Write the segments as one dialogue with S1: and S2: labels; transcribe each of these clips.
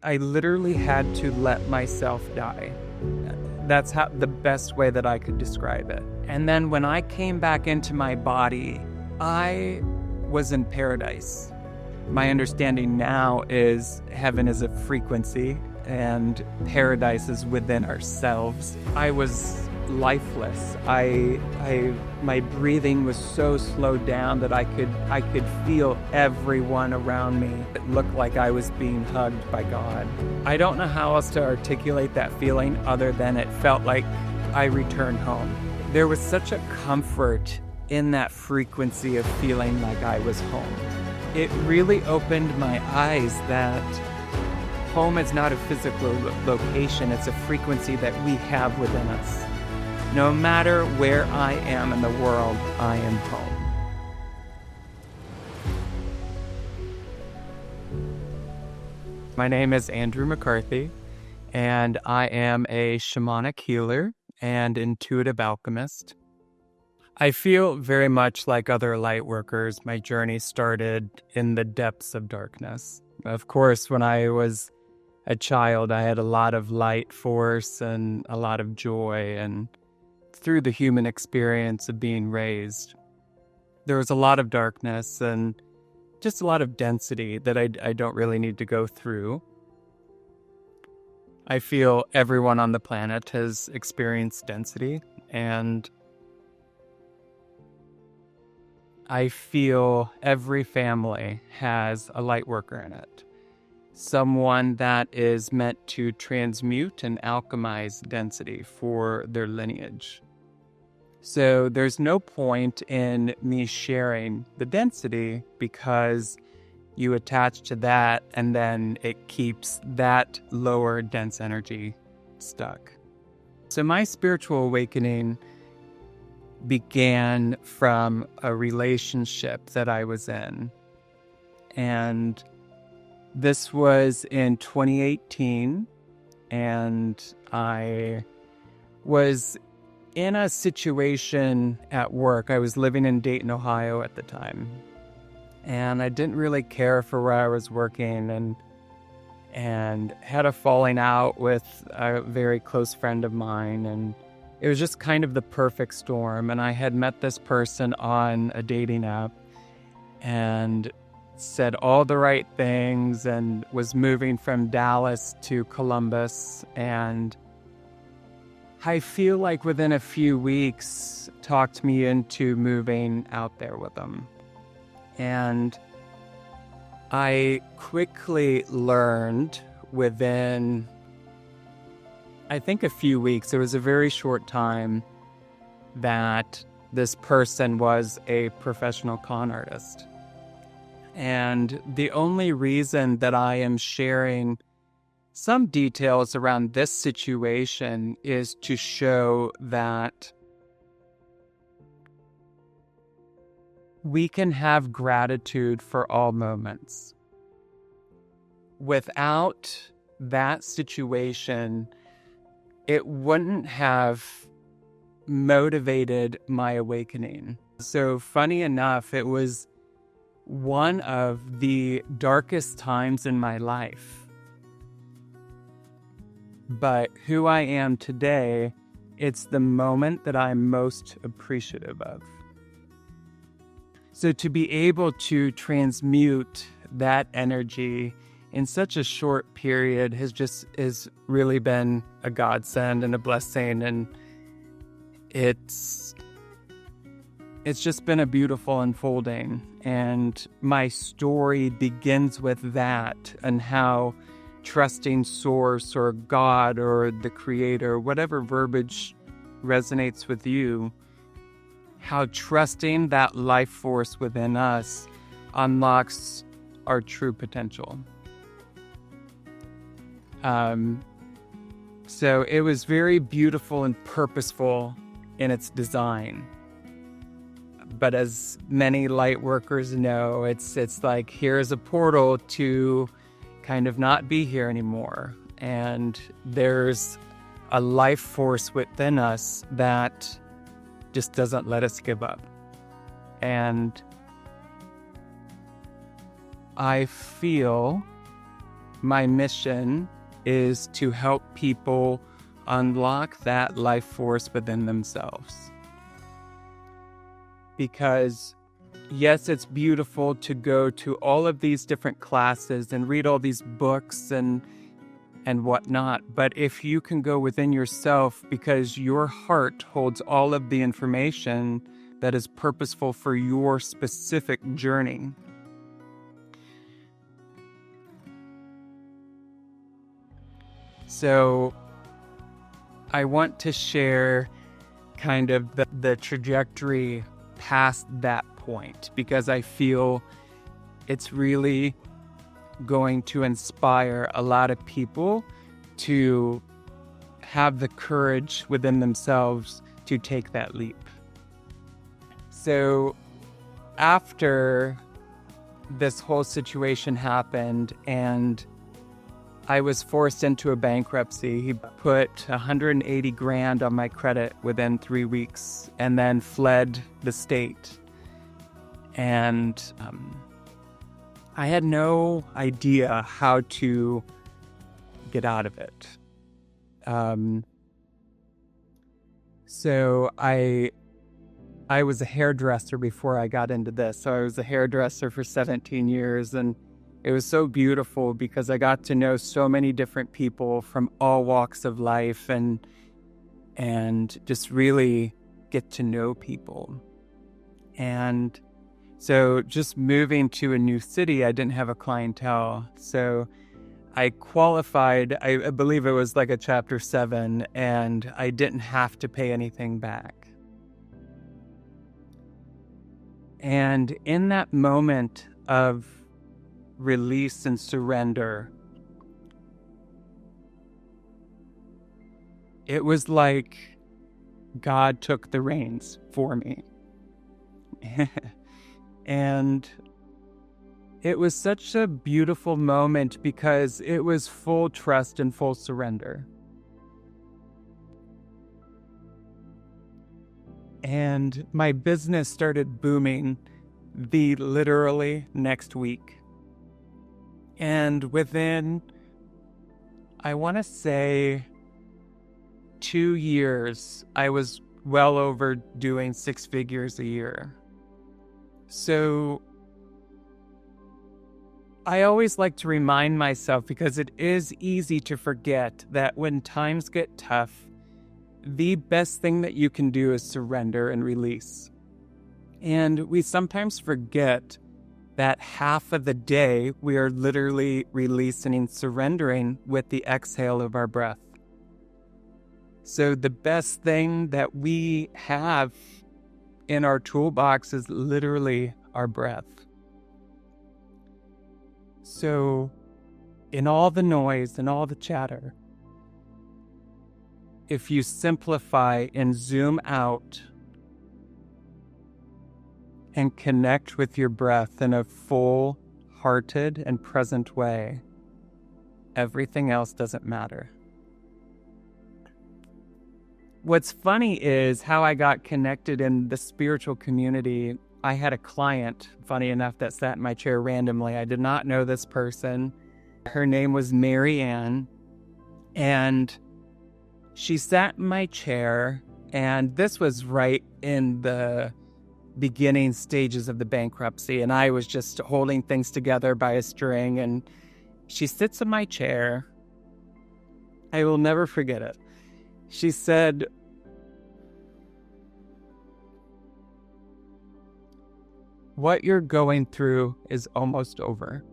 S1: I literally had to let myself die. That's the best way that I could describe it. And then when I came back into my body, I was in paradise. My understanding now is heaven is a frequency and paradise is within ourselves. I was lifeless. My breathing was so slowed down that I could feel everyone around me. It looked like I was being hugged by God. I don't know how else to articulate that feeling other than it felt like I returned home. There was such a comfort in that frequency of feeling like I was home. It really opened my eyes that home is not a physical location, it's a frequency that we have within us. No matter where I am in the world, I am home. My name is Andrew McCarthy, and I am a shamanic healer and intuitive alchemist. I feel very much like other light workers. My journey started in the depths of darkness. Of course, when I was a child, I had a lot of light force and a lot of joy, and through the human experience of being raised, there was a lot of darkness and just a lot of density that I don't really need to go through. I feel everyone on the planet has experienced density, and I feel every family has a light worker in it. Someone that is meant to transmute and alchemize density for their lineage. So there's no point in me sharing the density because you attach to that and then it keeps that lower dense energy stuck. So my spiritual awakening began from a relationship that I was in. And this was in 2018, and I was in a situation at work. I was living in Dayton, Ohio at the time, and I didn't really care for where I was working, and had a falling out with a very close friend of mine, and it was just kind of the perfect storm. And I had met this person on a dating app and said all the right things and was moving from Dallas to Columbus. And I feel like within a few weeks talked me into moving out there with him. And I quickly learned within, I think, a few weeks, it was a very short time, that this person was a professional con artist. And the only reason that I am sharing some details around this situation is to show that we can have gratitude for all moments. Without that situation, it wouldn't have motivated my awakening. So funny enough, it was one of the darkest times in my life. But who I am today, it's the moment that I'm most appreciative of. So to be able to transmute that energy in such a short period has really been a godsend and a blessing, and it's just been a beautiful unfolding. And my story begins with that, and how trusting source or God or the creator, whatever verbiage resonates with you, how trusting that life force within us unlocks our true potential. So it was very beautiful and purposeful in its design. But as many light workers know, it's like, here's a portal to kind of not be here anymore. And there's a life force within us that just doesn't let us give up. And I feel my mission is to help people unlock that life force within themselves. Because yes, it's beautiful to go to all of these different classes and read all these books and whatnot, but if you can go within yourself, because your heart holds all of the information that is purposeful for your specific journey. So I want to share kind of the trajectory past that point, because I feel it's really going to inspire a lot of people to have the courage within themselves to take that leap. So after this whole situation happened and I was forced into a bankruptcy, he put $180,000 on my credit within 3 weeks and then fled the state. And I had no idea how to get out of it. So I was a hairdresser before I got into this. So I was a hairdresser for 17 years, and it was so beautiful because I got to know so many different people from all walks of life and just really get to know people. And so just moving to a new city, I didn't have a clientele. So I qualified, I believe it was like a Chapter 7, and I didn't have to pay anything back. And in that moment of release and surrender, it was like God took the reins for me. And it was such a beautiful moment because it was full trust and full surrender. And my business started booming the literally next week. And within, I want to say, 2 years, I was well over doing 6 figures a year. So I always like to remind myself, because it is easy to forget that when times get tough, the best thing that you can do is surrender and release. And we sometimes forget that half of the day we are literally releasing and surrendering with the exhale of our breath. So the best thing that we have in our toolbox is literally our breath. So in all the noise and all the chatter, if you simplify and zoom out and connect with your breath in a full-hearted and present way, everything else doesn't matter. What's funny is how I got connected in the spiritual community. I had a client, funny enough, that sat in my chair randomly. I did not know this person. Her name was Mary Ann, and she sat in my chair, and this was right in the beginning stages of the bankruptcy, and I was just holding things together by a string, and she sits in my chair. I will never forget it. She said, "What you're going through is almost over."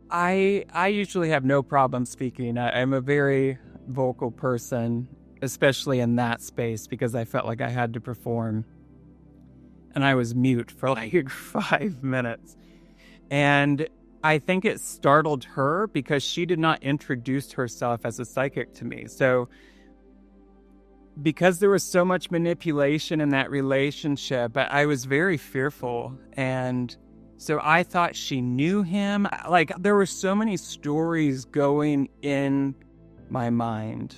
S1: I usually have no problem speaking. I'm a very vocal person, especially in that space, because I felt like I had to perform. And I was mute for like 5 minutes. And I think it startled her because she did not introduce herself as a psychic to me. So because there was so much manipulation in that relationship, I was very fearful. And so I thought she knew him. Like, there were so many stories going in my mind.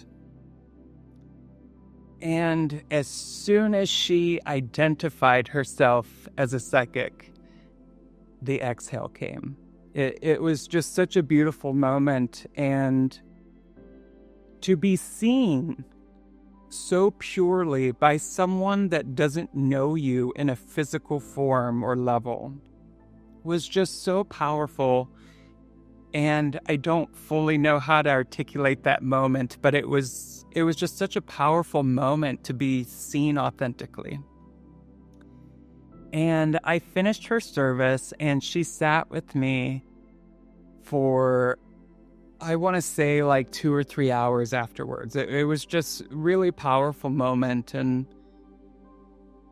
S1: And as soon as she identified herself as a psychic, the exhale came. It was just such a beautiful moment, and to be seen so purely by someone that doesn't know you in a physical form or level was just so powerful. And I don't fully know how to articulate that moment, but it was just such a powerful moment to be seen authentically. And I finished her service, and she sat with me for, I want to say, like 2 or 3 hours afterwards. It was just really powerful moment, and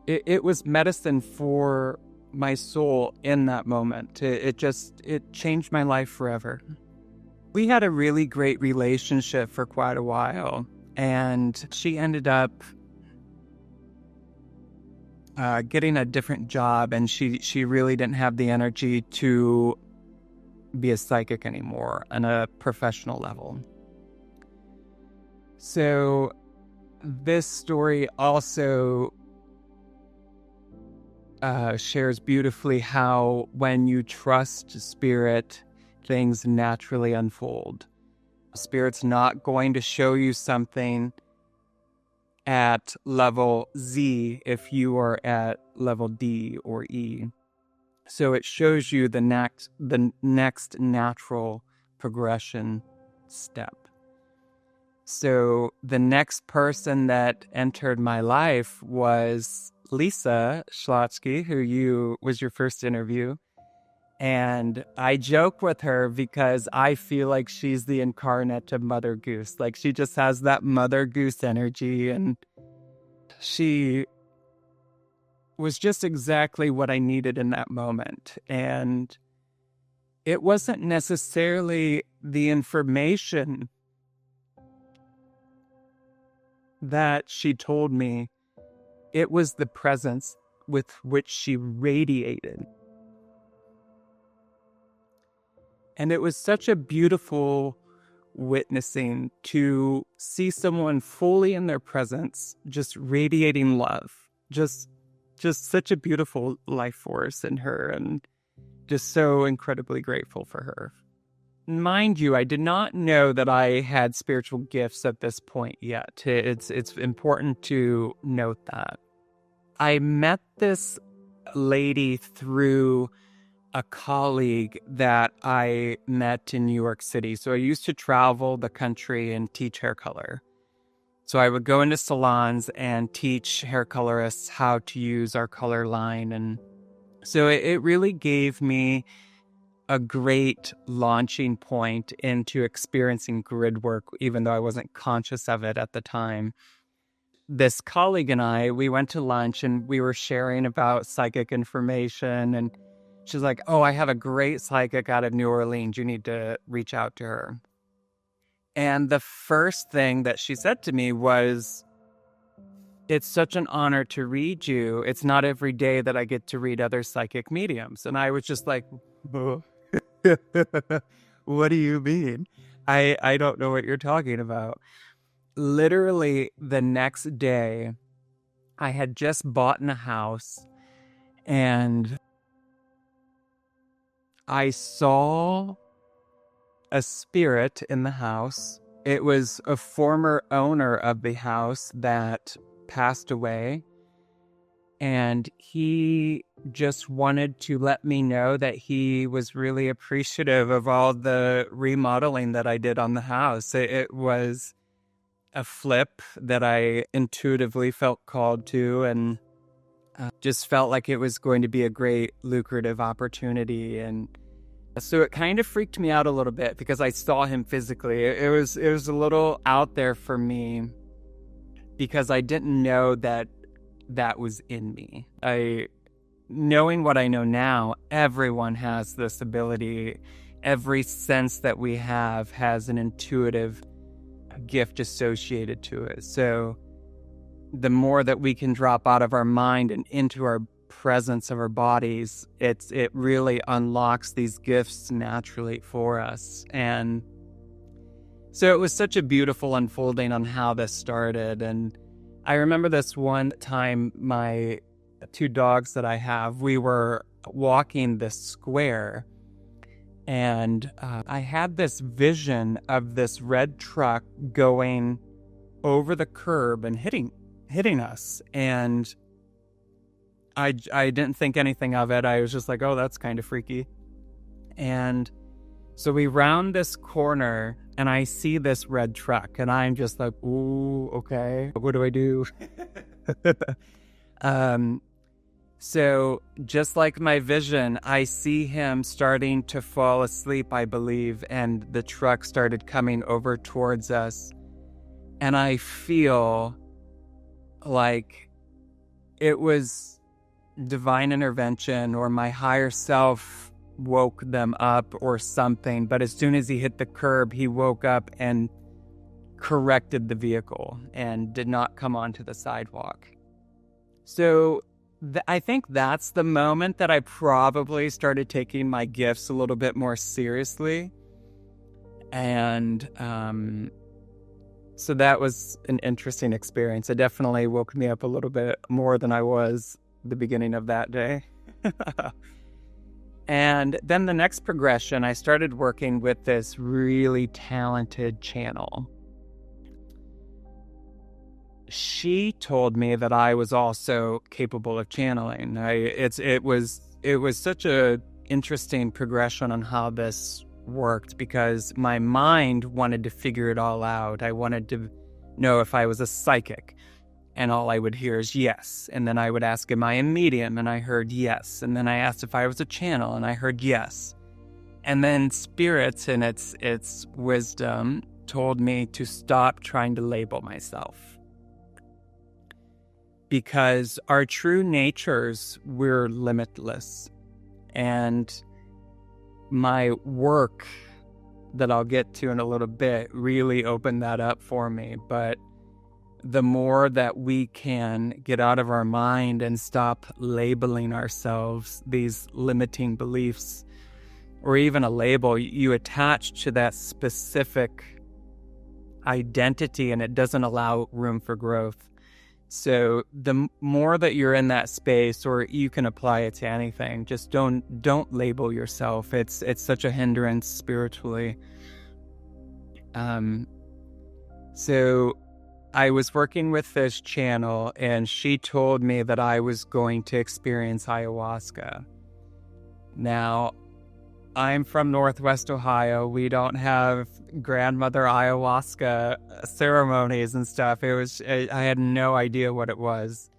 S1: it was medicine for my soul in that moment. It changed my life forever. We had a really great relationship for quite a while, and she ended up getting a different job, and she really didn't have the energy to be a psychic anymore on a professional level. So this story also shares beautifully how when you trust spirit, things naturally unfold. Spirit's not going to show you something at level Z if you are at level D or E. So it shows you the next natural progression step. So the next person that entered my life was Lisa Schlotsky, who was your first interview. And I joke with her because I feel like she's the incarnate of Mother Goose. Like, she just has that Mother Goose energy, and she was just exactly what I needed in that moment. And it wasn't necessarily the information that she told me, it was the presence with which she radiated. And it was such a beautiful witnessing to see someone fully in their presence, just radiating love, just such a beautiful life force in her, and just so incredibly grateful for her. Mind you, I did not know that I had spiritual gifts at this point yet. It's important to note that. I met this lady through a colleague that I met in New York City. So I used to travel the country and teach hair color. So I would go into salons and teach hair colorists how to use our color line. And so it really gave me a great launching point into experiencing grid work, even though I wasn't conscious of it at the time. This colleague and I, we went to lunch and we were sharing about psychic information, and she's like, "Oh, I have a great psychic out of New Orleans. You need to reach out to her." And the first thing that she said to me was, "It's such an honor to read you. It's not every day that I get to read other psychic mediums." And I was just like, "Oh." What do you mean? I don't know what you're talking about. Literally the next day, I had just bought in a house, and I saw a spirit in the house. It was a former owner of the house that passed away, and he just wanted to let me know that he was really appreciative of all the remodeling that I did on the house. It was a flip that I intuitively felt called to, and just felt like it was going to be a great lucrative opportunity. And so it kind of freaked me out a little bit because I saw him physically. It was a little out there for me because I didn't know that was in me. Knowing what I know now, everyone has this ability. Every sense that we have has an intuitive gift associated to it. So the more that we can drop out of our mind and into our presence of our bodies, it really unlocks these gifts naturally for us. And so it was such a beautiful unfolding on how this started. And I remember this one time, my 2 dogs that I have, we were walking this square, and I had this vision of this red truck going over the curb and hitting us, and I didn't think anything of it. I was just like, oh, that's kind of freaky. And so we round this corner, and I see this red truck, and I'm just like, ooh, okay, what do I do? So just like my vision, I see him starting to fall asleep, I believe, and the truck started coming over towards us. And I feel like it was divine intervention, or my higher self woke them up or something. But as soon as he hit the curb, he woke up and corrected the vehicle and did not come onto the sidewalk. So I think that's the moment that I probably started taking my gifts a little bit more seriously. And so that was an interesting experience. It definitely woke me up a little bit more than I was the beginning of that day. And then the next progression, I started working with this really talented channel. She told me that I was also capable of channeling. It was such a interesting progression on how this worked, because my mind wanted to figure it all out. I wanted to know if I was a psychic, and all I would hear is yes. And then I would ask, am I a medium? And I heard yes. And then I asked if I was a channel, and I heard yes. And then spirits, in its wisdom, told me to stop trying to label myself, because our true natures, we're limitless. And my work that I'll get to in a little bit really opened that up for me. But the more that we can get out of our mind and stop labeling ourselves, these limiting beliefs, or even a label, you attach to that specific identity, and it doesn't allow room for growth. So the more that you're in that space, or you can apply it to anything, just don't label yourself. It's such a hindrance spiritually. So I was working with this channel, and she told me that I was going to experience ayahuasca. Now, I'm from Northwest Ohio. We don't have grandmother ayahuasca ceremonies and stuff. I had no idea what it was.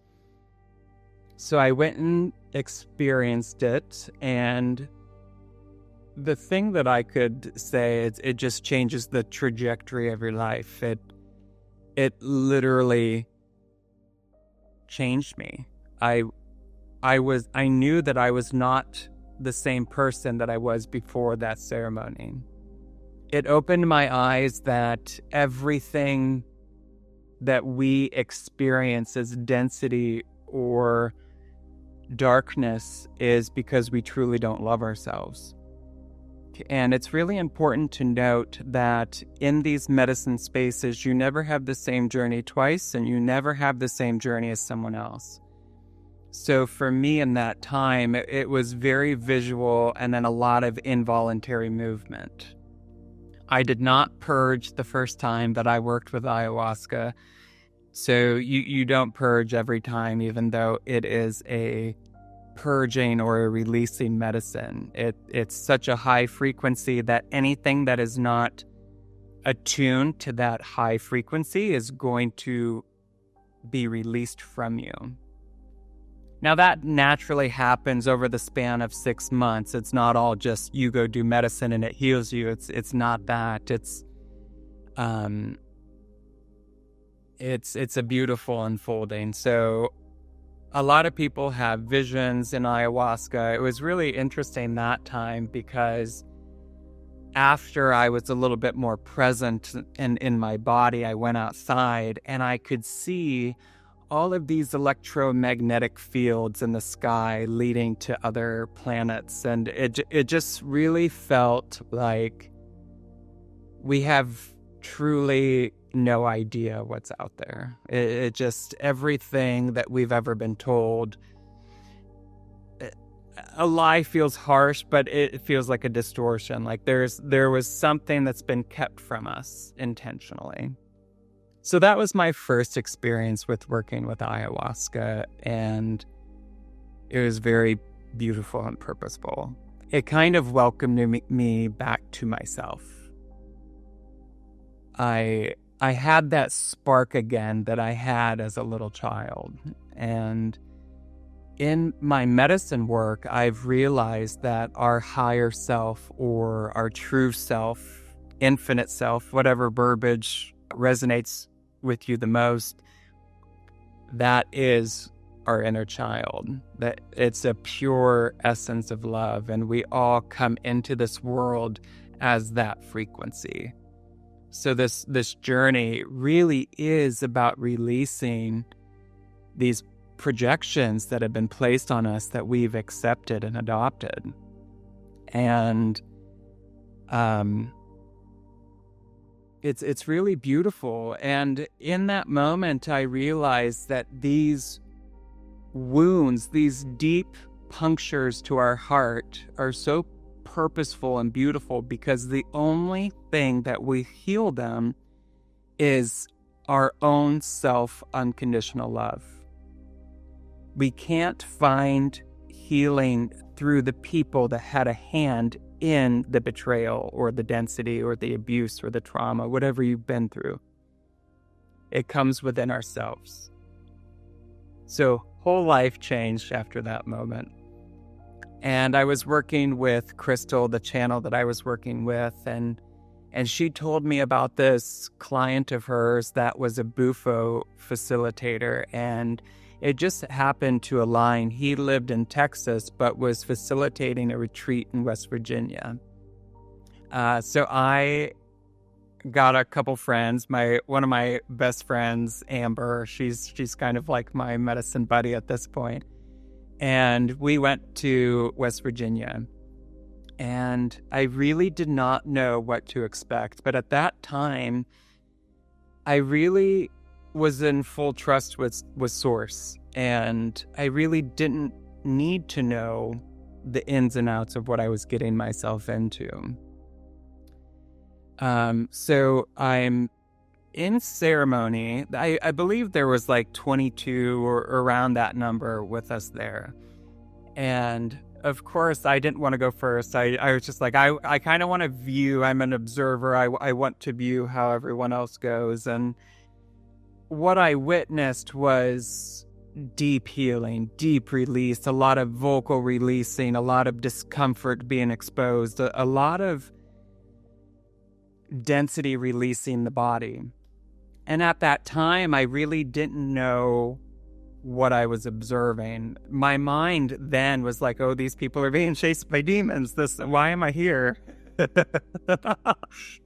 S1: So I went and experienced it, and the thing that I could say is it just changes the trajectory of your life. It literally changed me. I knew that I was not the same person that I was before that ceremony. It opened my eyes that everything that we experience as density or darkness is because we truly don't love ourselves. And it's really important to note that in these medicine spaces, you never have the same journey twice, and you never have the same journey as someone else. So for me in that time, it was very visual, and then a lot of involuntary movement. I did not purge the first time that I worked with ayahuasca. So you don't purge every time, even though it is a purging or a releasing medicine. It's such a high frequency that anything that is not attuned to that high frequency is going to be released from you. Now that naturally happens over the span of 6 months. It's not all just you go do medicine and it heals you. It's not that. It's a beautiful unfolding. So a lot of people have visions in ayahuasca. It was really interesting that time, because after I was a little bit more present in my body, I went outside and I could see all of these electromagnetic fields in the sky leading to other planets. And it just really felt like we have truly no idea what's out there. It just, everything that we've ever been told, a lie feels harsh, but it feels like a distortion. Like there was something that's been kept from us intentionally. So that was my first experience with working with ayahuasca, and it was very beautiful and purposeful. It kind of welcomed me back to myself. I had that spark again that I had as a little child. And in my medicine work, I've realized that our higher self, or our true self, infinite self, whatever verbiage resonates with you the most, that is our inner child. That it's a pure essence of love, and we all come into this world as that frequency. So this journey really is about releasing these projections that have been placed on us that we've accepted and adopted. And it's really beautiful. And in that moment, I realized that these wounds, these deep punctures to our heart, are so purposeful and beautiful, because the only thing that we heal them is our own self-unconditional love. We can't find healing through the people that had a hand in the betrayal or the density or the abuse or the trauma, whatever you've been through. It comes within ourselves. So whole life changed after that moment. And I was working with Crystal, the channel that I was working with, and she told me about this client of hers that was a Bufo facilitator, and it just happened to align. He lived in Texas, but was facilitating a retreat in West Virginia. So I got a couple friends. One of my best friends, Amber, she's kind of like my medicine buddy at this point. And we went to West Virginia, and I really did not know what to expect. But at that time, I really was in full trust with Source, and I really didn't need to know the ins and outs of what I was getting myself into. So I'm in ceremony. I believe there was like 22 or around that number with us there. And of course, I didn't want to go first. I was just like, I kind of want to view. I'm an observer. I want to view how everyone else goes. And what I witnessed was deep healing, deep release, a lot of vocal releasing, a lot of discomfort being exposed, a lot of density releasing the body. And at that time, I really didn't know what I was observing. My mind then was like, oh, these people are being chased by demons. Why am I here?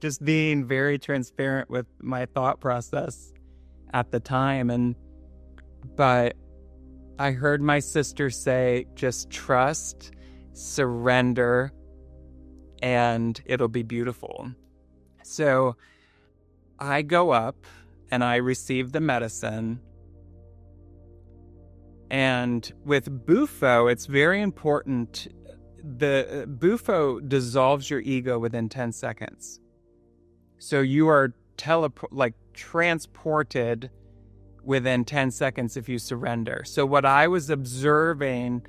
S1: Just being very transparent with my thought process at the time. But I heard my sister say, just trust, surrender, and it'll be beautiful. So I go up and I receive the medicine. And with Bufo, it's very important. The Bufo dissolves your ego within 10 seconds. So you are transported within 10 seconds if you surrender. So what I was observing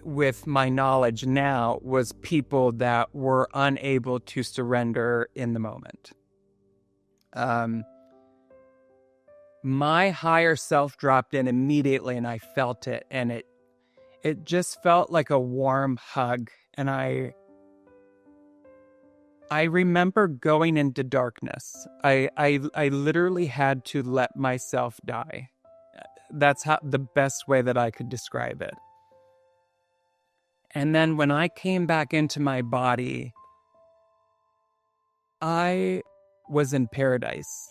S1: with my knowledge now was people that were unable to surrender in the moment. My higher self dropped in immediately, and I felt it, and it just felt like a warm hug. And I remember going into darkness. I literally had to let myself die. That's the best way that I could describe it. And then when I came back into my body, I was in paradise.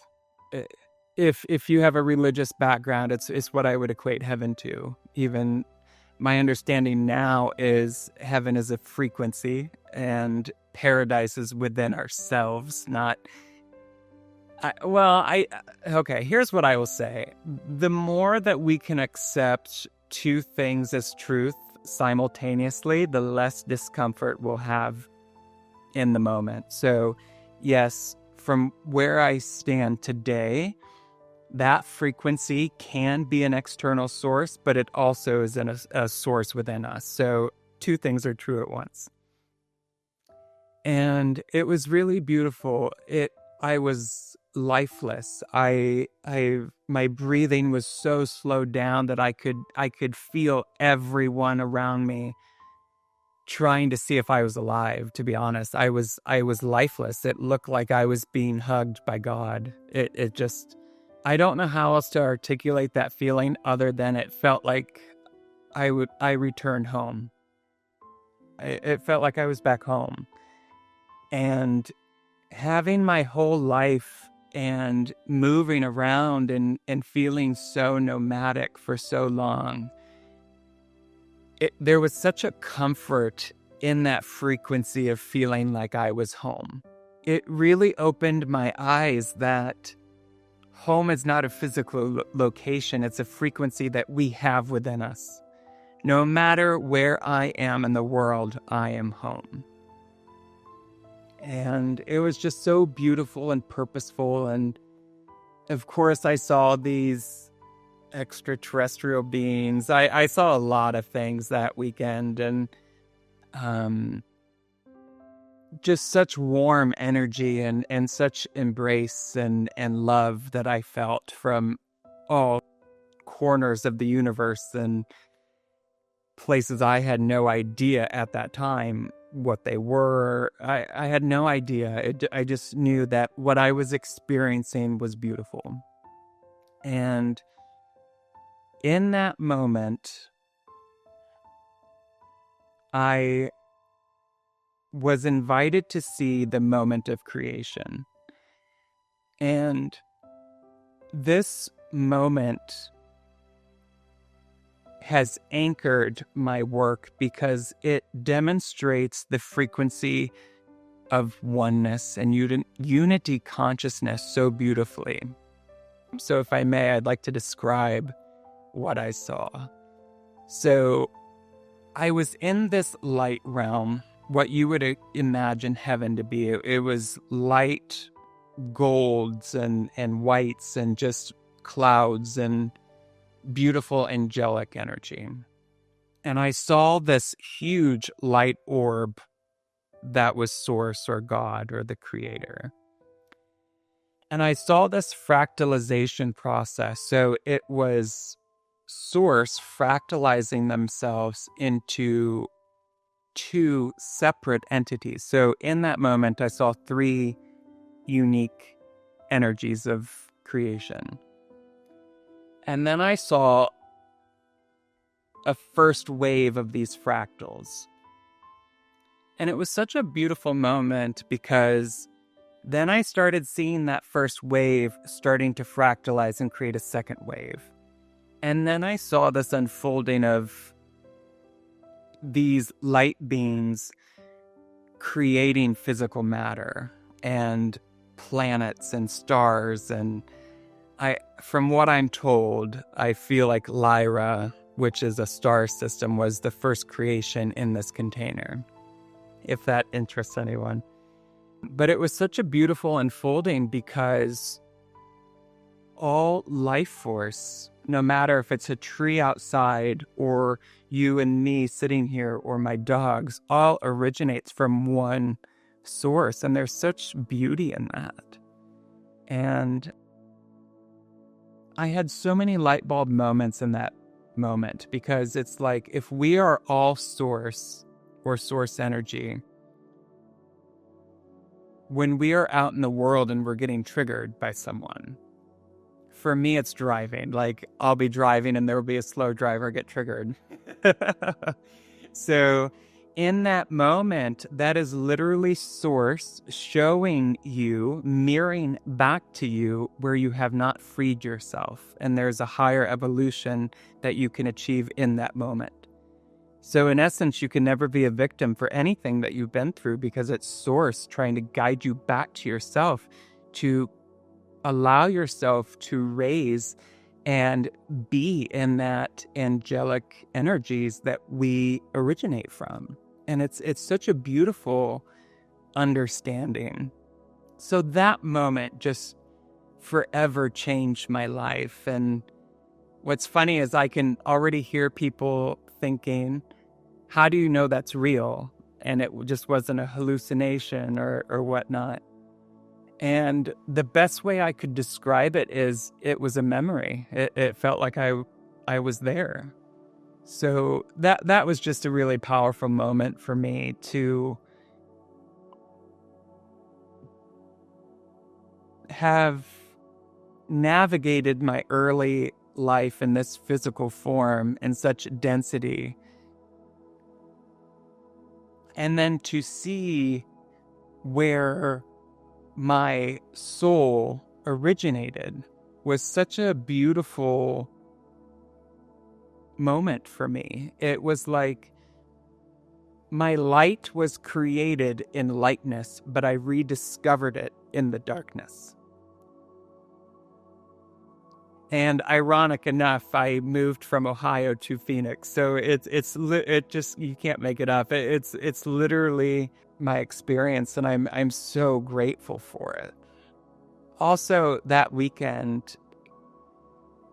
S1: If you have a religious background, it's what I would equate heaven to. Even my understanding now is heaven is a frequency, and paradise is within ourselves, not... Okay, here's what I will say. The more that we can accept two things as truth, simultaneously, the less discomfort we'll have in the moment. So yes, from where I stand today, that frequency can be an external source, but it also is a source within us. So two things are true at once. And it was really beautiful. I was lifeless. My breathing was so slowed down that I could feel everyone around me trying to see if I was alive. To be honest, I was lifeless. It looked like I was being hugged by God. It just, I don't know how else to articulate that feeling other than it felt like I returned home. It felt like I was back home. And having my whole life and moving around and feeling so nomadic for so long, there was such a comfort in that frequency of feeling like I was home. It really opened my eyes that home is not a physical location. It's a frequency that we have within us. No matter where I am in the world, I am home. And it was just so beautiful and purposeful. And of course, I saw these extraterrestrial beings. I saw a lot of things that weekend, and just such warm energy and such embrace and love that I felt from all corners of the universe and places I had no idea at that time what they were. I had no idea. I just knew that what I was experiencing was beautiful. And in that moment, I was invited to see the moment of creation. And this moment has anchored my work because it demonstrates the frequency of oneness and unity consciousness so beautifully. So if I may, I'd like to describe what I saw. So I was in this light realm, what you would imagine heaven to be. It was light golds and whites and just clouds and beautiful angelic energy. And I saw this huge light orb that was Source or God or the Creator. And I saw this fractalization process. So it was Source fractalizing themselves into two separate entities. So in that moment, I saw three unique energies of creation. And then I saw a first wave of these fractals. And it was such a beautiful moment because then I started seeing that first wave starting to fractalize and create a second wave. And then I saw this unfolding of these light beings creating physical matter and planets and stars. And from what I'm told, I feel like Lyra, which is a star system, was the first creation in this container, if that interests anyone. But it was such a beautiful unfolding because all life force, no matter if it's a tree outside or you and me sitting here or my dogs, all originates from one source. And there's such beauty in that. And I had so many light bulb moments in that moment because it's like if we are all source or source energy, when we are out in the world and we're getting triggered by someone, for me, it's driving. Like I'll be driving and there will be a slow driver get triggered. So in that moment, that is literally Source showing you, mirroring back to you where you have not freed yourself. And there's a higher evolution that you can achieve in that moment. So in essence, you can never be a victim for anything that you've been through because it's Source trying to guide you back to yourself, to allow yourself to raise and be in that angelic energies that we originate from. And it's such a beautiful understanding. So that moment just forever changed my life. And what's funny is I can already hear people thinking, how do you know that's real? And it just wasn't a hallucination or whatnot. And the best way I could describe it is it was a memory. It felt like I was there. So that was just a really powerful moment for me to have navigated my early life in this physical form in such density. And then to see where my soul originated was such a beautiful moment for me. It was like my light was created in lightness, but I rediscovered it in the darkness. And ironic enough, I moved from Ohio to Phoenix, so it just, you can't make it up. It's literally my experience, and I'm so grateful for it. Also, that weekend,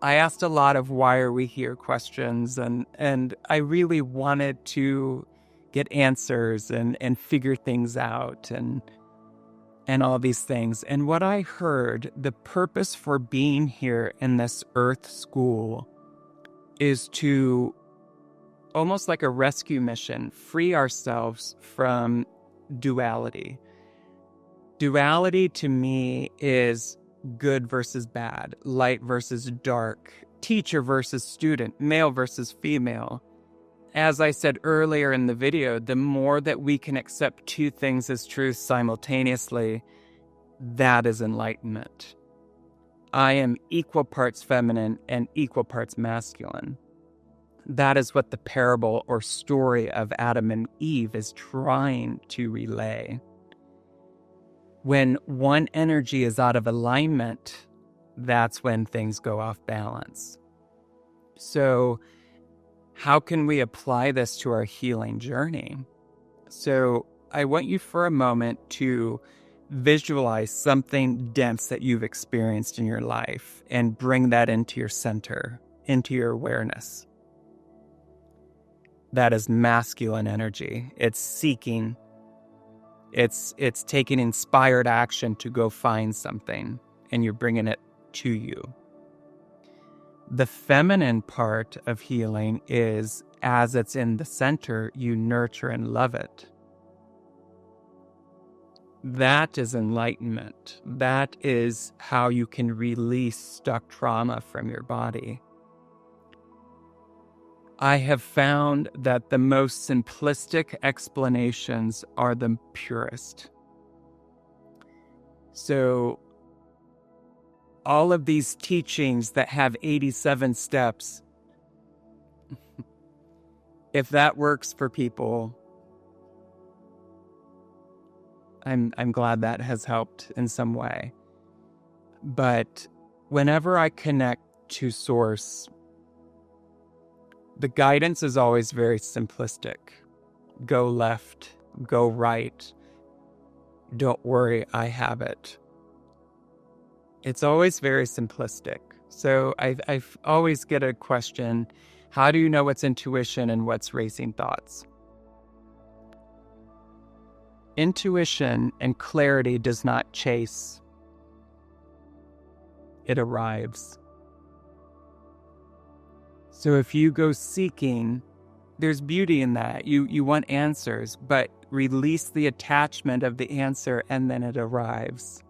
S1: I asked a lot of why are we here questions, and I really wanted to get answers and figure things out and all these things. And what I heard, the purpose for being here in this earth school is to, almost like a rescue mission, free ourselves from duality. Duality to me is good versus bad, light versus dark, teacher versus student, male versus female. As I said earlier in the video, the more that we can accept two things as truth simultaneously, that is enlightenment. I am equal parts feminine and equal parts masculine. That is what the parable or story of Adam and Eve is trying to relay. When one energy is out of alignment, that's when things go off balance. So, how can we apply this to our healing journey? So I want you for a moment to visualize something dense that you've experienced in your life and bring that into your center, into your awareness. That is masculine energy. It's seeking. It's taking inspired action to go find something, and you're bringing it to you. The feminine part of healing is, as it's in the center, you nurture and love it. That is enlightenment. That is how you can release stuck trauma from your body. I have found that the most simplistic explanations are the purest. So, all of these teachings that have 87 steps, if that works for people, I'm glad that has helped in some way. But whenever I connect to source, the guidance is always very simplistic. Go left, go right. Don't worry, I have it. It's always very simplistic. So I always get a question, how do you know what's intuition and what's racing thoughts? Intuition and clarity does not chase. It arrives. So if you go seeking, there's beauty in that. You want answers, but release the attachment of the answer and then it arrives.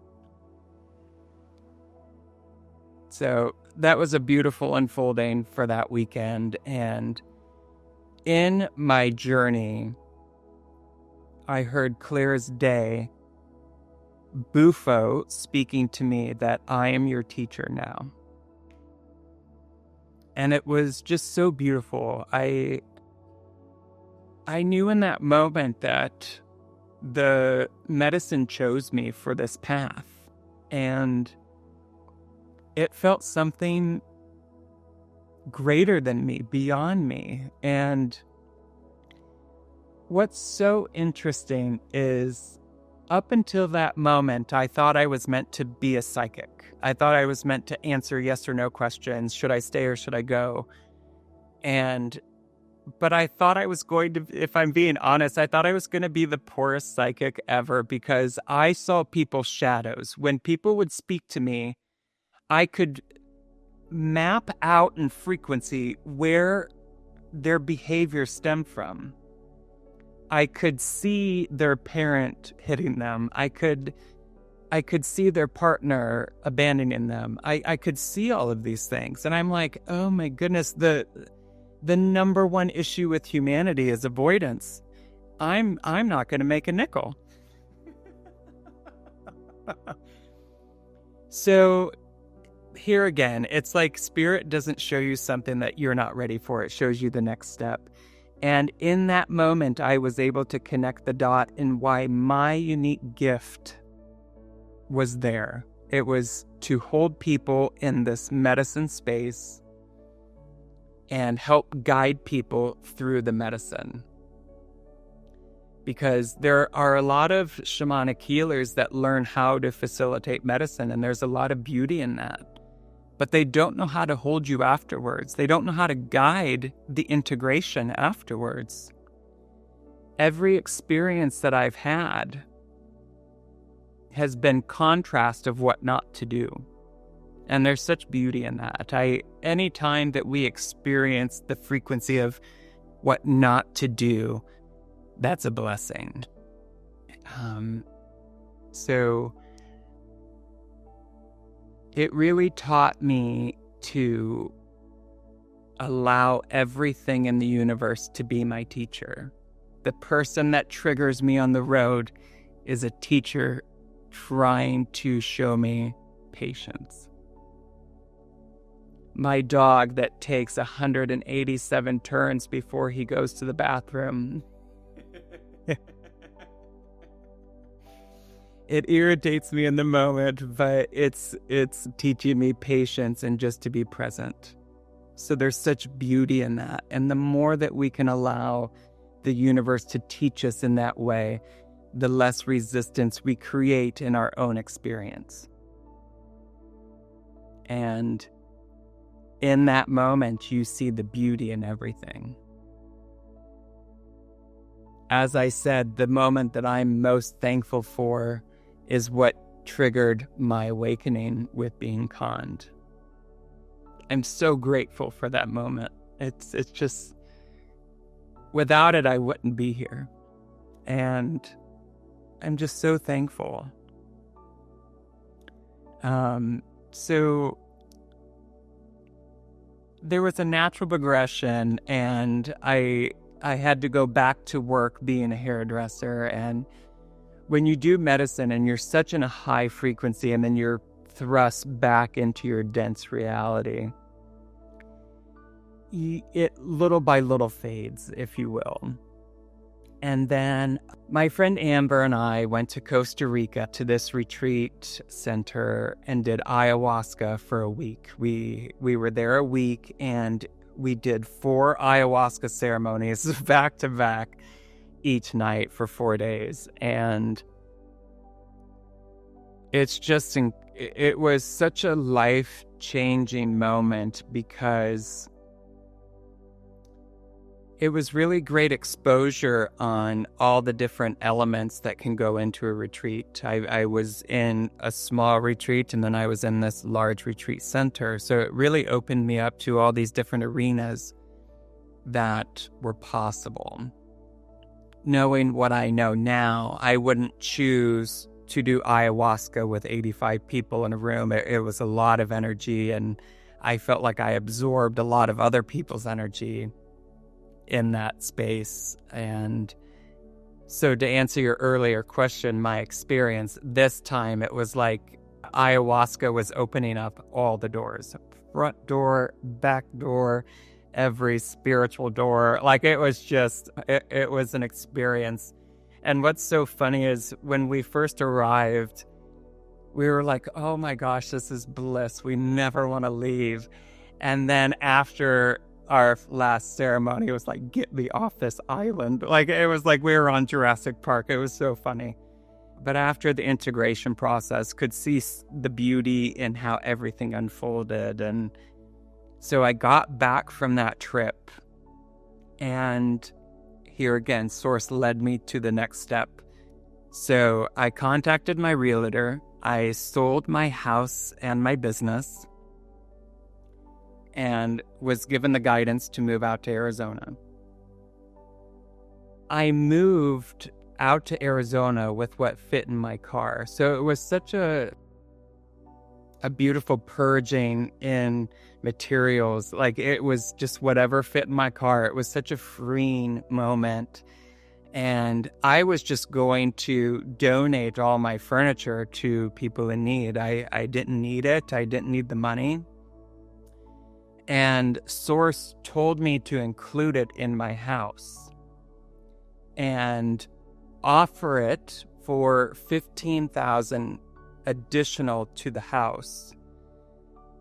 S1: So that was a beautiful unfolding for that weekend. And in my journey, I heard clear as day Bufo speaking to me that I am your teacher now. And it was just so beautiful. I knew in that moment that the medicine chose me for this path. And it felt something greater than me, beyond me. And what's so interesting is up until that moment, I thought I was meant to be a psychic. I thought I was meant to answer yes or no questions. Should I stay or should I go? But I thought I was going to, if I'm being honest, I thought I was going to be the poorest psychic ever, because I saw people's shadows. When people would speak to me, I could map out in frequency where their behavior stemmed from. I could see their parent hitting them. I could see their partner abandoning them. I could see all of these things. And I'm like, oh my goodness, the number one issue with humanity is avoidance. I'm not going to make a nickel. So here again, it's like spirit doesn't show you something that you're not ready for. It shows you the next step. And in that moment, I was able to connect the dot in why my unique gift was there. It was to hold people in this medicine space and help guide people through the medicine. Because there are a lot of shamanic healers that learn how to facilitate medicine, and there's a lot of beauty in that. But they don't know how to hold you afterwards. They don't know how to guide the integration afterwards. Every experience that I've had has been contrast of what not to do. And there's such beauty in that. Any time that we experience the frequency of what not to do, that's a blessing. So it really taught me to allow everything in the universe to be my teacher. The person that triggers me on the road is a teacher trying to show me patience. My dog that takes 187 turns before he goes to the bathroom. It irritates me in the moment, but it's teaching me patience and just to be present. So there's such beauty in that. And the more that we can allow the universe to teach us in that way, the less resistance we create in our own experience. And in that moment, you see the beauty in everything. As I said, the moment that I'm most thankful for is what triggered my awakening with being conned. I'm so grateful for that moment. It's just, without it, I wouldn't be here. And I'm just so thankful. So there was a natural progression, and I had to go back to work being a hairdresser. And when you do medicine and you're such in a high frequency and then you're thrust back into your dense reality, it little by little fades, if you will. And then my friend Amber and I went to Costa Rica to this retreat center and did ayahuasca for a week. We were there a week, and we did 4 ayahuasca ceremonies back to back each night for 4 days. And it was such a life-changing moment, because it was really great exposure on all the different elements that can go into a retreat. I was in a small retreat, and then I was in this large retreat center. So it really opened me up to all these different arenas that were possible. Knowing what I know now, I wouldn't choose to do ayahuasca with 85 people in a room. It was a lot of energy, and I felt like I absorbed a lot of other people's energy in that space. And so to answer your earlier question, my experience, this time it was like ayahuasca was opening up all the doors. Front door, back door, every spiritual door. Like it was an experience. And what's so funny is when we first arrived, we were like, oh my gosh, this is bliss. We never want to leave. And then after our last ceremony, it was like, get me off this island. Like, it was like we were on Jurassic Park. It was so funny. But after the integration process, could see the beauty in how everything unfolded. And so I got back from that trip, and here again, Source led me to the next step. So I contacted my realtor. I sold my house and my business and was given the guidance to move out to Arizona. I moved out to Arizona with what fit in my car. So it was such a beautiful purging in materials. Like, it was just whatever fit in my car. It was such a freeing moment. And I was just going to donate all my furniture to people in need. I didn't need it. I didn't need the money. And Source told me to include it in my house and offer it for $15,000 additional to the house.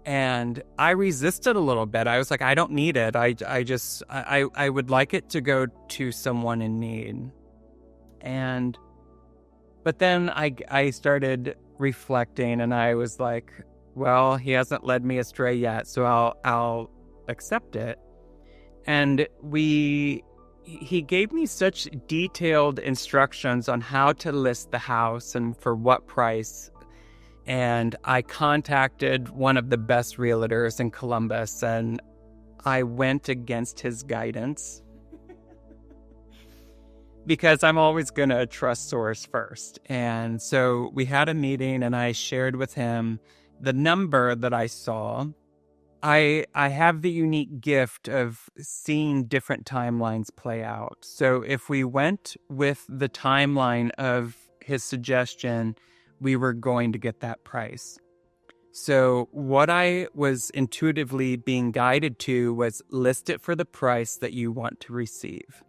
S1: And I resisted a little bit. I was like, I don't need it. I would like it to go to someone in need. But then I started reflecting, and I was like, well, he hasn't led me astray yet, so I'll accept it. And he gave me such detailed instructions on how to list the house and for what price. And I contacted one of the best realtors in Columbus, and I went against his guidance because I'm always going to trust Source first. And so we had a meeting, and I shared with him the number that I saw. I have the unique gift of seeing different timelines play out. So if we went with the timeline of his suggestion, we were going to get that price. So what I was intuitively being guided to was list it for the price that you want to receive.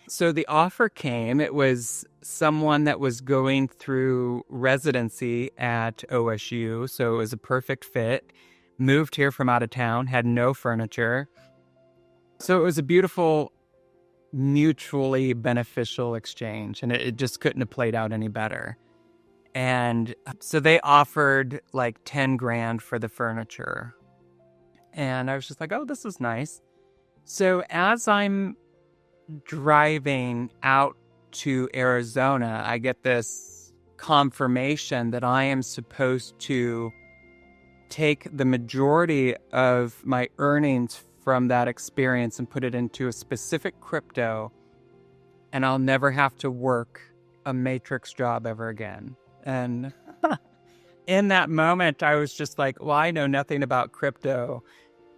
S1: So the offer came. It was someone that was going through residency at OSU, so it was a perfect fit. Moved here from out of town, had no furniture. So it was a beautiful, mutually beneficial exchange, and it just couldn't have played out any better. And so they offered like 10 grand for the furniture. And I was just like, oh, this is nice. So as I'm driving out to Arizona, I get this confirmation that I am supposed to take the majority of my earnings from that experience and put it into a specific crypto, and I'll never have to work a matrix job ever again. And in that moment, I was just like, well, I know nothing about crypto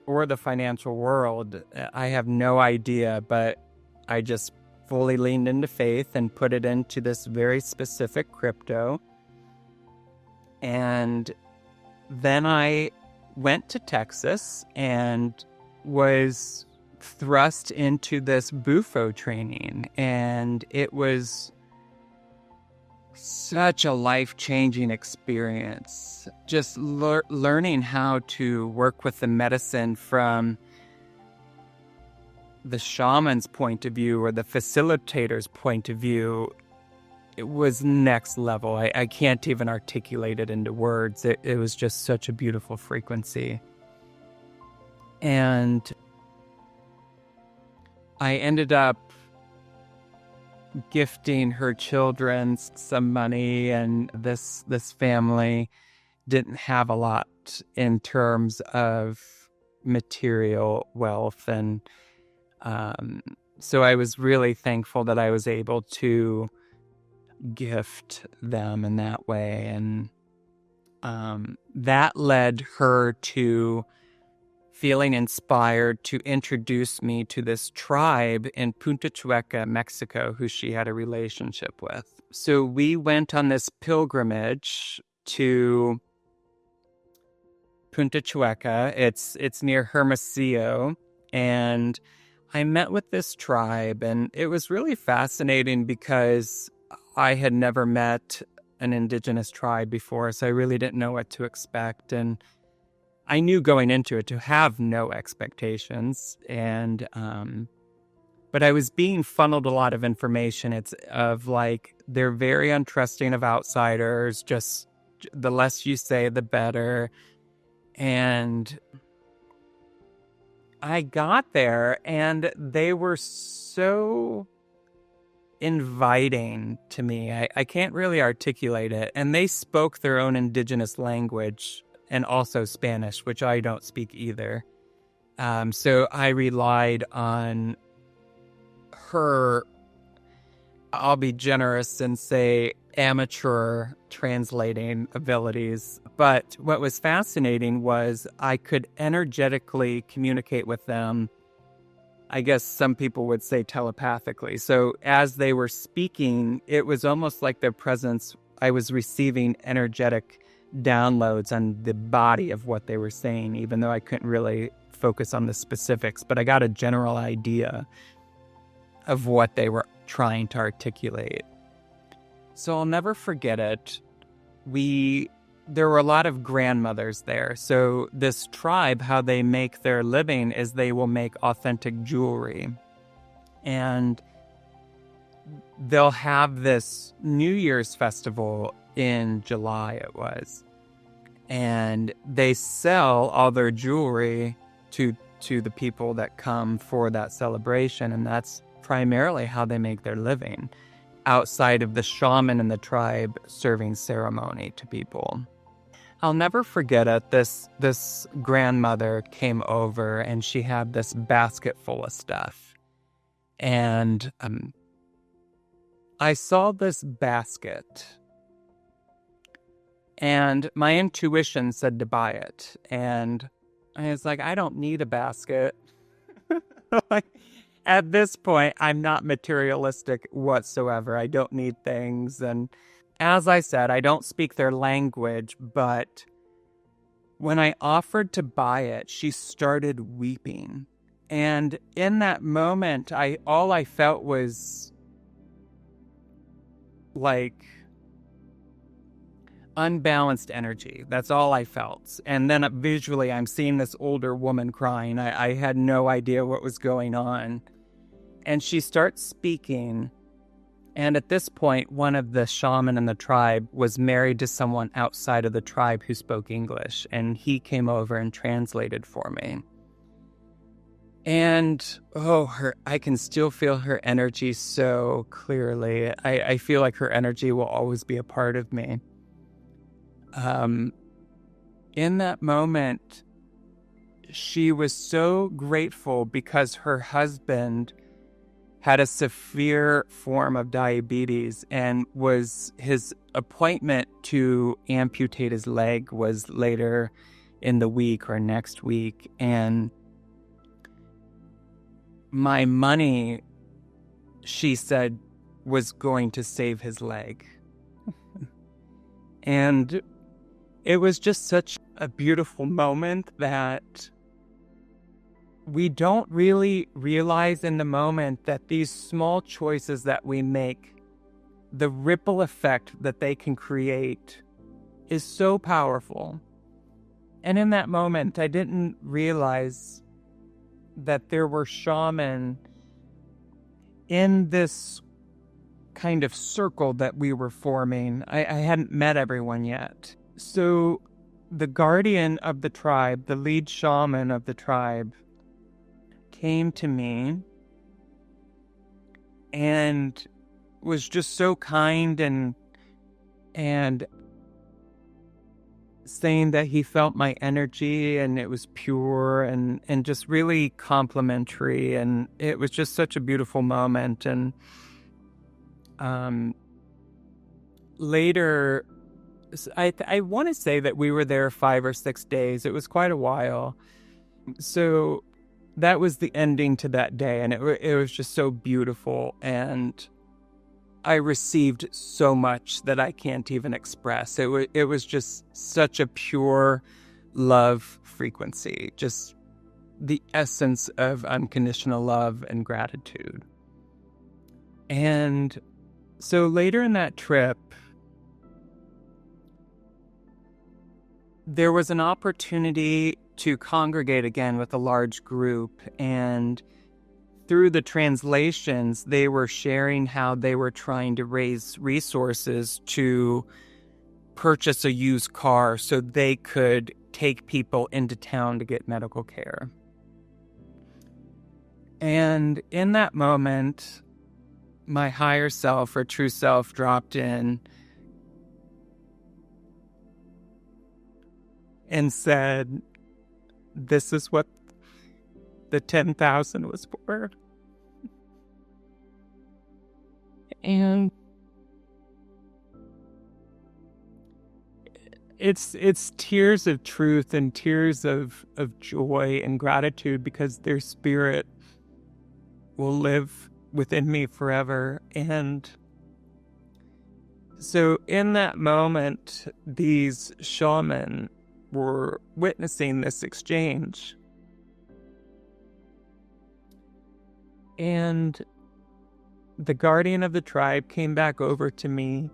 S1: or the financial world. I have no idea, but I just fully leaned into faith and put it into this very specific crypto. And then I went to Texas and was thrust into this Bufo training. And it was such a life-changing experience. Just learning how to work with the medicine from the shaman's point of view or the facilitator's point of view, it was next level. I can't even articulate it into words. It was just such a beautiful frequency. And I ended up gifting her children some money, and this family didn't have a lot in terms of material wealth. And so I was really thankful that I was able to gift them in that way. And that led her to feeling inspired to introduce me to this tribe in Punta Chueca, Mexico, who she had a relationship with. So we went on this pilgrimage to Punta Chueca. It's near Hermosillo, and I met with this tribe, and it was really fascinating because I had never met an indigenous tribe before, so I really didn't know what to expect. And I knew going into it to have no expectations, and but I was being funneled a lot of information. It's of like, they're very untrusting of outsiders, just the less you say, the better. And I got there and they were so inviting to me. I can't really articulate it. And they spoke their own indigenous language and also Spanish, which I don't speak either. So I relied on her, I'll be generous and say, amateur translating abilities. But what was fascinating was I could energetically communicate with them. I guess some people would say telepathically. So as they were speaking, it was almost like their presence. I was receiving energetic downloads on the body of what they were saying, even though I couldn't really focus on the specifics. But I got a general idea of what they were trying to articulate. So I'll never forget it. There were a lot of grandmothers there. So this tribe, how they make their living is they will make authentic jewelry. And they'll have this New Year's festival in July, it was. And they sell all their jewelry to the people that come for that celebration. And that's primarily how they make their living, outside of the shaman and the tribe serving ceremony to people. I'll never forget it. This grandmother came over and she had this basket full of stuff. And I saw this basket and my intuition said to buy it. And I was like, I don't need a basket. Like, at this point, I'm not materialistic whatsoever. I don't need things. And as I said, I don't speak their language, but when I offered to buy it, she started weeping. And in that moment, all I felt was like unbalanced energy. That's all I felt. And then visually, I'm seeing this older woman crying. I had no idea what was going on. And she starts speaking. And at this point, one of the shaman in the tribe was married to someone outside of the tribe who spoke English. And he came over and translated for me. And, I can still feel her energy so clearly. I feel like her energy will always be a part of me. In that moment, she was so grateful because her husband had a severe form of diabetes and his appointment to amputate his leg was later in the week or next week. And my money, she said, was going to save his leg. And it was just such a beautiful moment that we don't really realize in the moment that these small choices that we make, the ripple effect that they can create is so powerful. And in that moment, I didn't realize that there were shaman in this kind of circle that we were forming. I hadn't met everyone yet. So the guardian of the tribe, the lead shaman of the tribe, came to me and was just so kind and saying that he felt my energy and it was pure and just really complimentary, and it was just such a beautiful moment. And later, I want to say that we were there 5 or 6 days. It was quite a while. So that was the ending to that day, and it was just so beautiful, and I received so much that I can't even express. It was just such a pure love frequency, just the essence of unconditional love and gratitude. And so later in that trip, there was an opportunity to congregate again with a large group, and through the translations, they were sharing how they were trying to raise resources to purchase a used car so they could take people into town to get medical care. And in that moment, my higher self or true self dropped in and said, "This is what the 10,000 was for." And it's tears of truth and tears of joy and gratitude, because their spirit will live within me forever. And so in that moment, these shaman were witnessing this exchange. And the guardian of the tribe came back over to me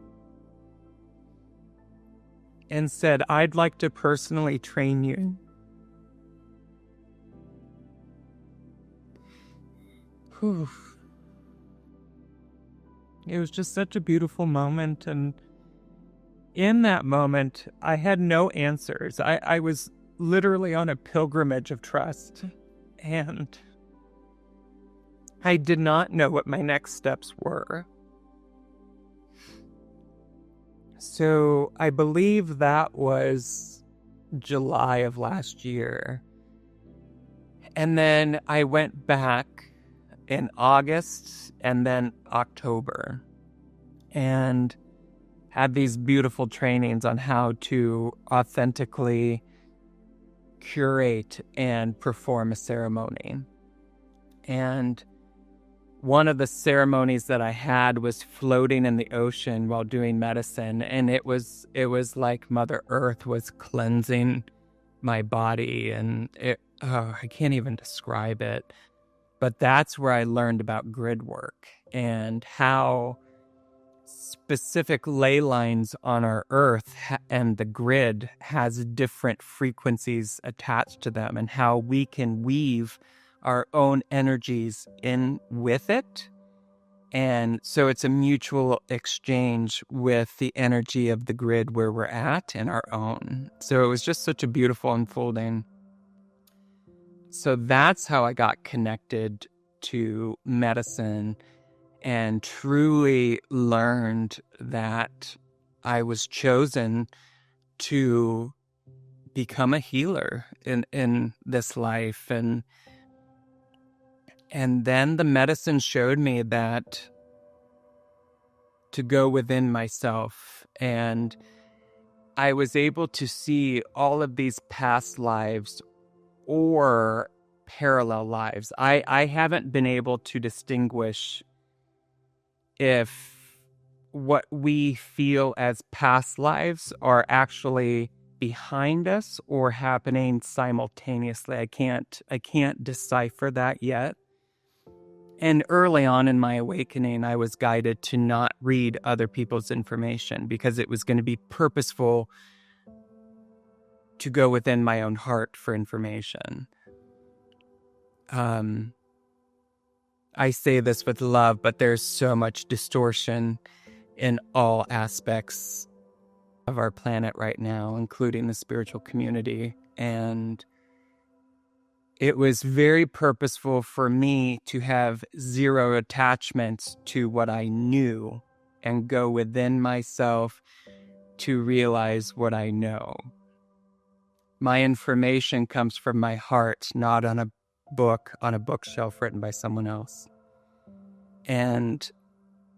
S1: and said, "I'd like to personally train you." Whew. It was just such a beautiful moment. And in that moment, I had no answers. I was literally on a pilgrimage of trust. And I did not know what my next steps were. So I believe that was July of last year. And then I went back in August and then October and had these beautiful trainings on how to authentically curate and perform a ceremony. And one of the ceremonies that I had was floating in the ocean while doing medicine, and it was like Mother Earth was cleansing my body, and I can't even describe it. But that's where I learned about grid work and how specific ley lines on our Earth and the grid has different frequencies attached to them, and how we can weave our own energies in with it. And so it's a mutual exchange with the energy of the grid where we're at and our own. So it was just such a beautiful unfolding. So that's how I got connected to medicine and truly learned that I was chosen to become a healer in this life. And then the medicine showed me that to go within myself, and I was able to see all of these past lives or parallel lives. I haven't been able to distinguish if what we feel as past lives are actually behind us or happening simultaneously. I can't decipher that yet. And early on in my awakening, I was guided to not read other people's information because it was going to be purposeful to go within my own heart for information. I say this with love, but there's so much distortion in all aspects of our planet right now, including the spiritual community. And it was very purposeful for me to have zero attachments to what I knew and go within myself to realize what I know. My information comes from my heart, not on a book on a bookshelf written by someone else. And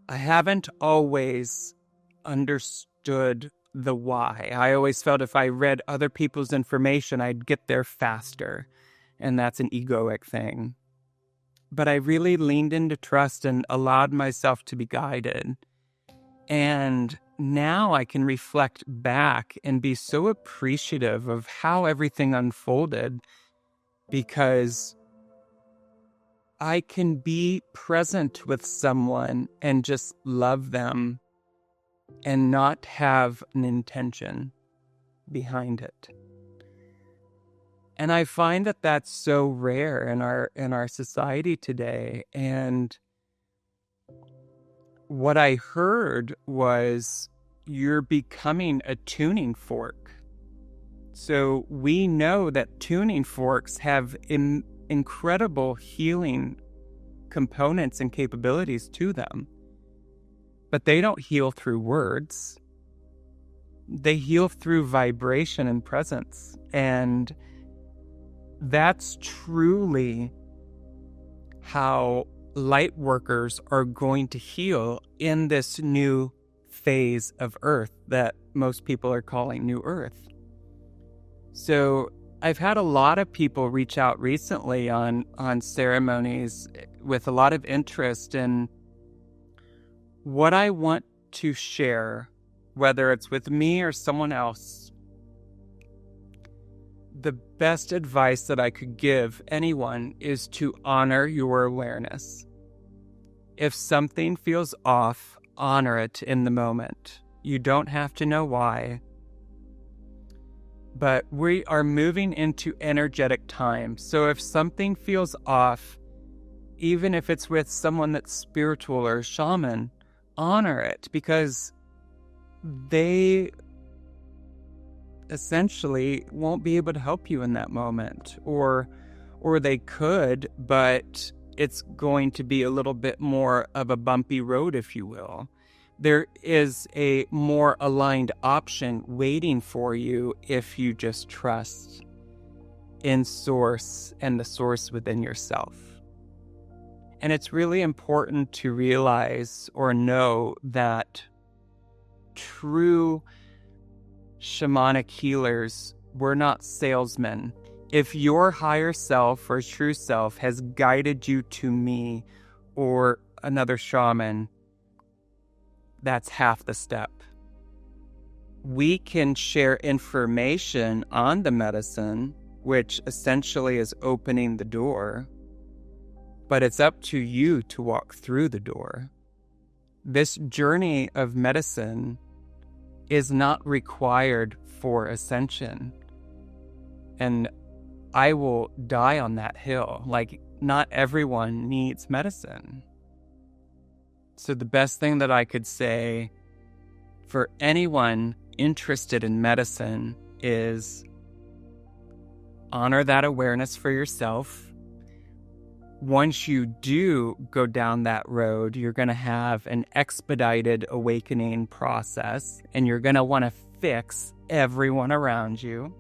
S1: I haven't always understood the why. I always felt if I read other people's information, I'd get there faster. And that's an egoic thing. But I really leaned into trust and allowed myself to be guided. And now I can reflect back and be so appreciative of how everything unfolded, because I can be present with someone and just love them and not have an intention. behind it. And I find that that's so rare in our society today. And what I heard was, you're becoming a tuning fork. So we know that tuning forks have incredible healing components and capabilities to them, but they don't heal through words. They heal through vibration and presence. And that's truly how light workers are going to heal in this new phase of Earth that most people are calling New Earth. So I've had a lot of people reach out recently on ceremonies with a lot of interest in what I want to share, whether it's with me or someone else. The best advice that I could give anyone is to honor your awareness. If something feels off, honor it in the moment. You don't have to know why. But we are moving into energetic time. So if something feels off, even if it's with someone that's spiritual or a shaman, honor it, because they essentially won't be able to help you in that moment, or they could, but it's going to be a little bit more of a bumpy road, if you will. There is a more aligned option waiting for you if you just trust in Source and the Source within yourself. And it's really important to realize or know that true shamanic healers, we're not salesmen. If your higher self or true self has guided you to me or another shaman, that's half the step. We can share information on the medicine, which essentially is opening the door, but it's up to you to walk through the door. This journey of medicine is not required for ascension. And I will die on that hill. Like, not everyone needs medicine. So the best thing that I could say for anyone interested in medicine is honor that awareness for yourself. Once you do go down that road, you're going to have an expedited awakening process, and you're going to want to fix everyone around you.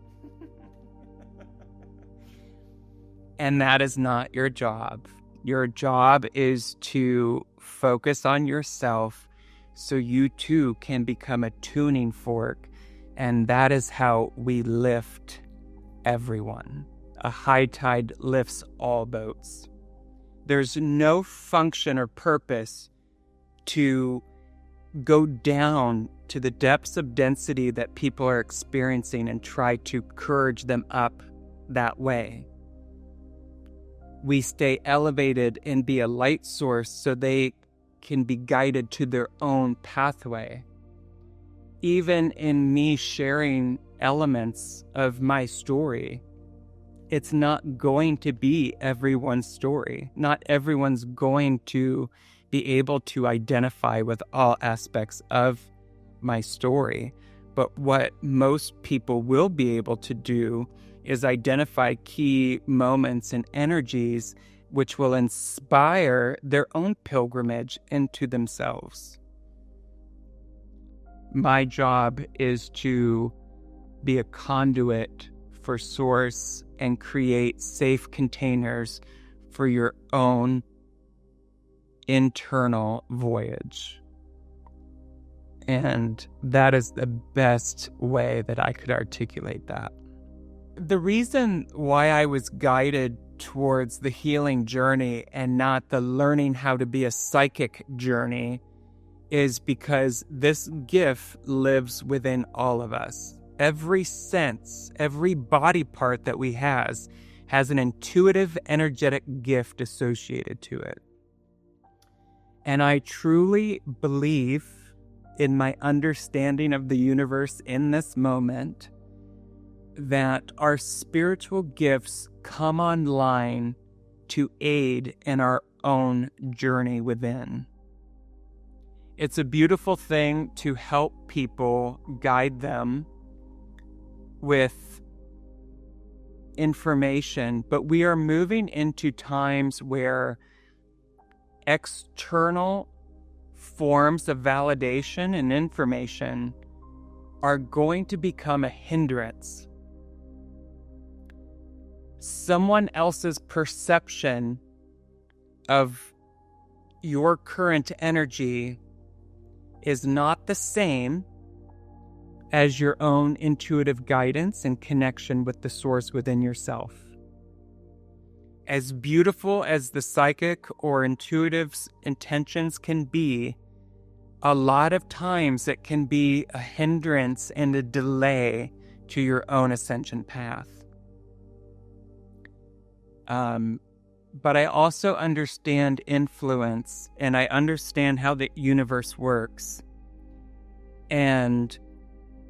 S1: And that is not your job. Your job is to focus on yourself so you too can become a tuning fork. And that is how we lift everyone. A high tide lifts all boats. There's no function or purpose to go down to the depths of density that people are experiencing and try to courage them up that way. We stay elevated and be a light source so they can be guided to their own pathway. Even in me sharing elements of my story, it's not going to be everyone's story. Not everyone's going to be able to identify with all aspects of my story. But what most people will be able to do is identify key moments and energies which will inspire their own pilgrimage into themselves. My job is to be a conduit for Source and create safe containers for your own internal voyage. And that is the best way that I could articulate that. The reason why I was guided towards the healing journey and not the learning how to be a psychic journey is because this gift lives within all of us. Every sense, every body part that we has an intuitive, energetic gift associated to it. And I truly believe in my understanding of the universe in this moment that our spiritual gifts come online to aid in our own journey within. It's a beautiful thing to help people, guide them with information, but we are moving into times where external forms of validation and information are going to become a hindrance. Someone else's perception of your current energy is not the same as your own intuitive guidance and connection with the source within yourself. As beautiful as the psychic or intuitive's intentions can be, a lot of times it can be a hindrance and a delay to your own ascension path. But I also understand influence, and I understand how the universe works. And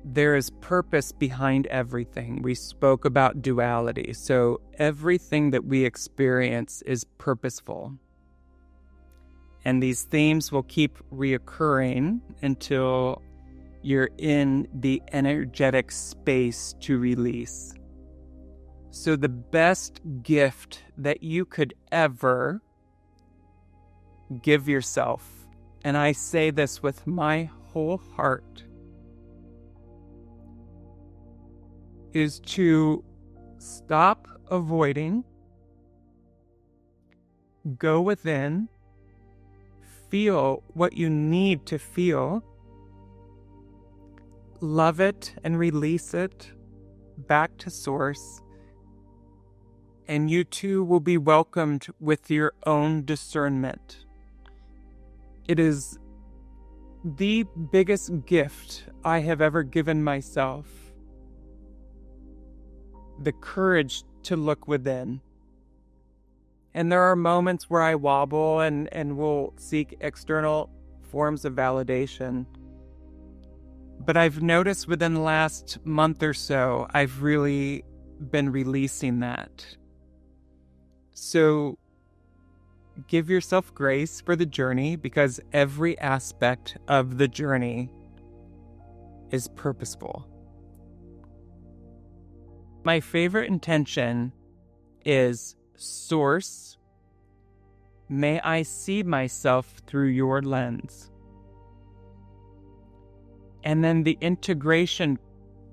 S1: there is purpose behind everything. We spoke about duality, so everything that we experience is purposeful. And these themes will keep reoccurring until you're in the energetic space to release. So the best gift that you could ever give yourself, and I say this with my whole heart, is to stop avoiding, go within, feel what you need to feel, love it and release it back to source, and you too will be welcomed with your own discernment. It is the biggest gift I have ever given myself. The courage to look within. And there are moments where I wobble and will seek external forms of validation. But I've noticed within the last month or so, I've really been releasing that. So give yourself grace for the journey, because every aspect of the journey is purposeful. My favorite intention is, Source, may I see myself through your lens. And then the integration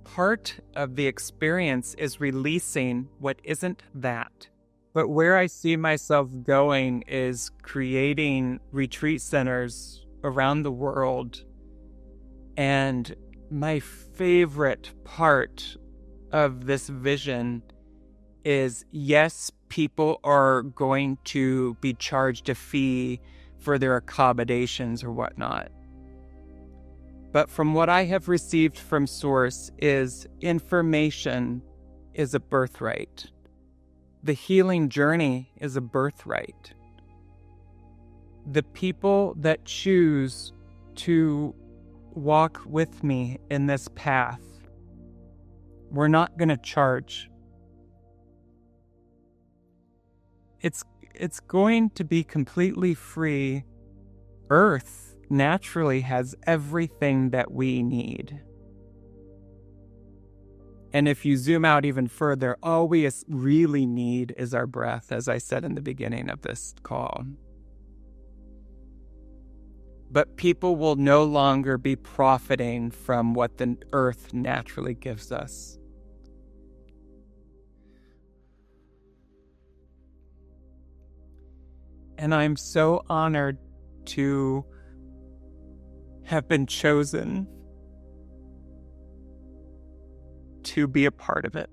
S1: part of the experience is releasing what isn't that. But where I see myself going is creating retreat centers around the world. And my favorite part of this vision is, yes, people are going to be charged a fee for their accommodations or whatnot. But from what I have received from Source is information is a birthright. The healing journey is a birthright. The people that choose to walk with me in this path, we're not going to charge. It's going to be completely free. Earth naturally has everything that we need. And if you zoom out even further, all we really need is our breath, as I said in the beginning of this call. But people will no longer be profiting from what the earth naturally gives us. And I'm so honored to have been chosen to be a part of it.